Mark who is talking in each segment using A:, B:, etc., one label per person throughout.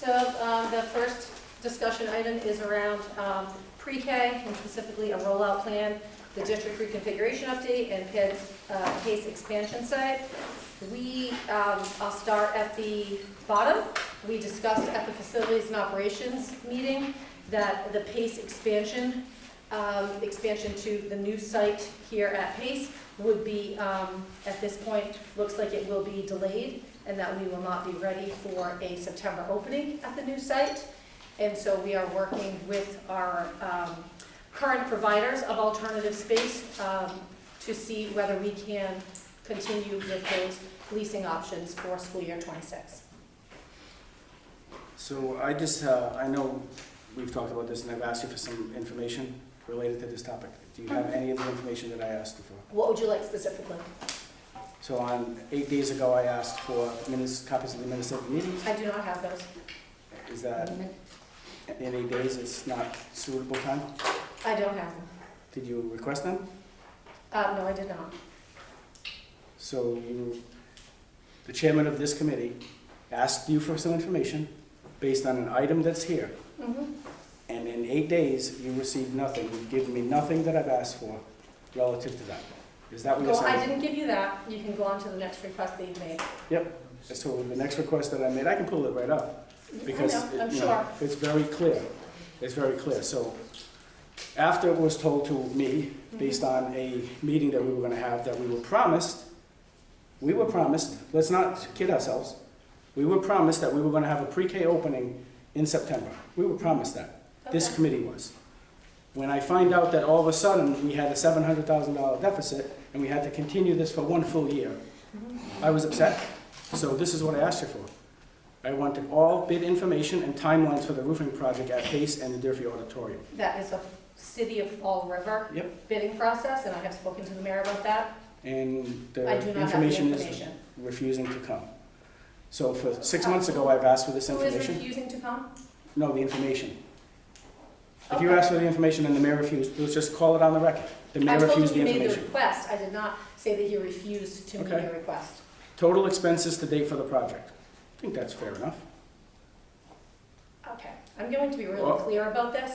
A: So the first discussion item is around pre-K and specifically a rollout plan, the district reconfiguration update, and PACE expansion site. I'll start at the bottom. We discussed at the facilities and operations meeting that the PACE expansion to the new site here at PACE would be, at this point, looks like it will be delayed, and that we will not be ready for a September opening at the new site. And so we are working with our current providers of alternative space to see whether we can continue with those leasing options for school year 26.
B: So I know we've talked about this and I've asked you for some information related to this topic. Do you have any of the information that I asked you for?
A: What would you like specifically?
B: So on 8 days ago, I asked for copies of the minutes of the meetings.
A: I do not have those.
B: Is that in 8 days, it's not suitable time?
A: I don't have them.
B: Did you request them?
A: No, I did not.
B: So the chairman of this committee asked you for some information based on an item that's here.
A: Mm-hmm.
B: And in 8 days, you received nothing. You've given me nothing that I've asked for relative to that. Is that what you're saying?
A: Well, I didn't give you that. You can go on to the next request that you've made.
B: Yep. So the next request that I made, I can pull it right up. Because
A: I'm sure.
B: It's very clear. It's very clear. So after it was told to me, based on a meeting that we were going to have, that we were promised, let's not kid ourselves, we were promised that we were going to have a pre-K opening in September. We were promised that.
A: Okay.
B: This committee was. When I find out that all of a sudden we had a $700,000 deficit and we had to continue this for 1 full year, I was upset. So this is what I asked you for. I wanted all bid information and timelines for the roofing project at PACE and the Durfee Auditorium.
A: That is a City of Fall River bidding process, and I have spoken to the mayor about that.
B: And
A: I do
B: the
A: not have the
B: information is
A: information.
B: refusing to come. So for 6 months ago, I've asked for this
A: Who is
B: information.
A: refusing to come?
B: No, the information. If you
A: Okay.
B: asked for the information and the mayor refused, let's just call it on the record. The mayor refused the
A: I told you you made the
B: information.
A: request. I did not say that you refused to meet
B: Okay.
A: your request.
B: Total expenses to date for the project. I think that's fair enough.
A: Okay, I'm going to be really
B: Well-
A: clear about this.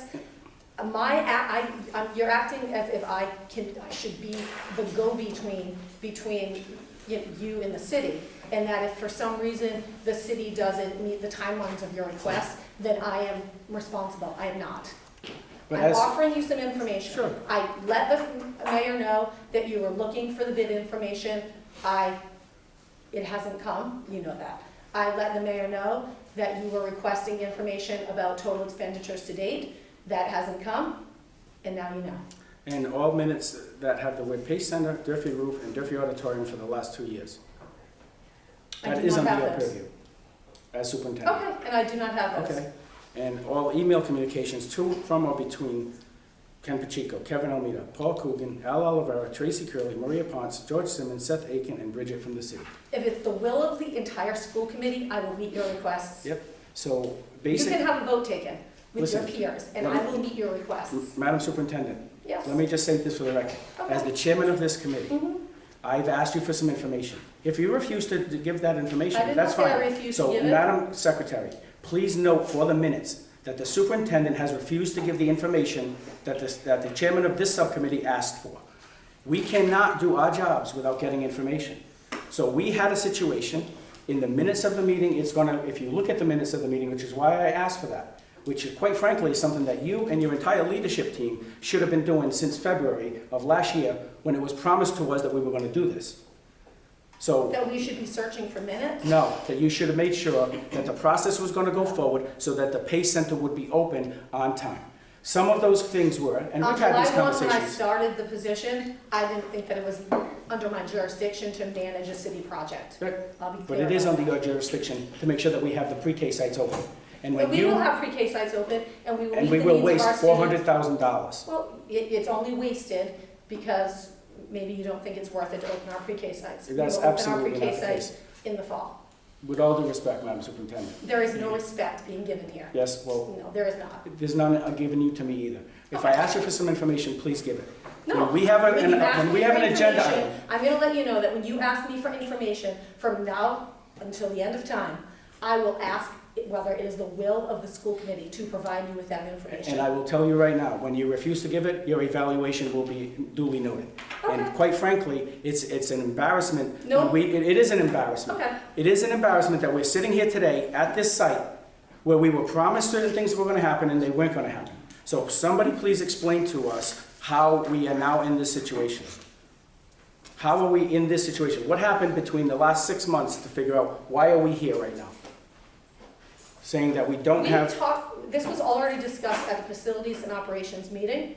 A: You're acting as if I should be the go-between between you and the city, and that if for some reason the city doesn't meet the timelines of your request, then I am responsible. I am not.
B: But
A: I'm offering you some information.
B: Sure.
A: I let the mayor know that you were looking for the bid information. It hasn't come, you know that. I let the mayor know that you were requesting information about total expenditures to date. That hasn't come, and now you know.
B: And all minutes that have the word PACE Center, Durfee Roof, and Durfee Auditorium for the last 2 years.
A: I
B: That
A: do
B: is
A: not
B: under your
A: have those.
B: purview as superintendent.
A: Okay, and I do not have those.
B: Okay. And all email communications to, from, or between Ken Pacheco, Kevin Almeida, Paul Coogan, Al Oliveira, Tracy Curley, Maria Ponce, George Simmons, Seth Aiken, and Bridget from the city.
A: If it's the will of the entire school committee, I will meet your requests.
B: Yep. So
A: You
B: basic,
A: can have a vote taken with your
B: Listen,
A: peers, and
B: let
A: I
B: me-
A: will meet your requests.
B: Madam Superintendent,
A: Yes.
B: let me just say this for the record. As the chairman of this committee,
A: Mhm.
B: I've asked you for some information. If you refuse to give that information,
A: I did
B: that's
A: not say
B: fine.
A: I refused to give
B: So,
A: it.
B: Madam Secretary, please note for the minutes that the superintendent has refused to give the information that the chairman of this subcommittee asked for. We cannot do our jobs without getting information. So we had a situation, in the minutes of the meeting, if you look at the minutes of the meeting, which is why I asked for that, which quite frankly is something that you and your entire leadership team should have been doing since February of last year, when it was promised to us that we were going to do this. So,
A: That we should be searching for minutes?
B: no, that you should have made sure that the process was going to go forward so that the PACE Center would be open on time. Some of those things were, and we've had these
A: On July 1, when I
B: conversations.
A: started the position, I didn't think that it was under my jurisdiction to manage a city project.
B: Right.
A: I'll be
B: But
A: clear
B: it is
A: about
B: under
A: that.
B: your jurisdiction to make sure that we have the pre-K sites open. And
A: But
B: when
A: we will
B: you,
A: have pre-K sites open, and we will
B: and
A: meet
B: we
A: the
B: will
A: needs of
B: waste
A: our students.
B: $400,000.
A: Well, it's only wasted because maybe you don't think it's worth it to open our pre-K sites.
B: That's
A: We will
B: absolutely
A: open
B: not
A: our
B: the
A: pre-K
B: case.
A: sites in the fall.
B: With all due respect, Madam Superintendent.
A: There is no respect being given here.
B: Yes, well,
A: No, there is not.
B: there's none given you to me either. If I
A: Okay.
B: ask you for some information, please give it.
A: No.
B: When we have
A: When you ask
B: when we
A: me
B: have
A: for
B: an agenda
A: information,
B: item,
A: I'm gonna let you know that when you ask me for information, from now until the end of time, I will ask whether it is the will of the school committee to provide you with that information.
B: And I will tell you right now, when you refuse to give it, your evaluation will be duly noted. And
A: Okay.
B: quite frankly, it's an embarrassment.
A: No.
B: It is an embarrassment.
A: Okay.
B: It is an embarrassment that we're sitting here today at this site where we were promised certain things were gonna happen and they weren't gonna happen. So somebody please explain to us how we are now in this situation. How are we in this situation? What happened between the last 6 months to figure out why are we here right now? Saying that we don't have.
A: This was already discussed at the facilities and operations meeting.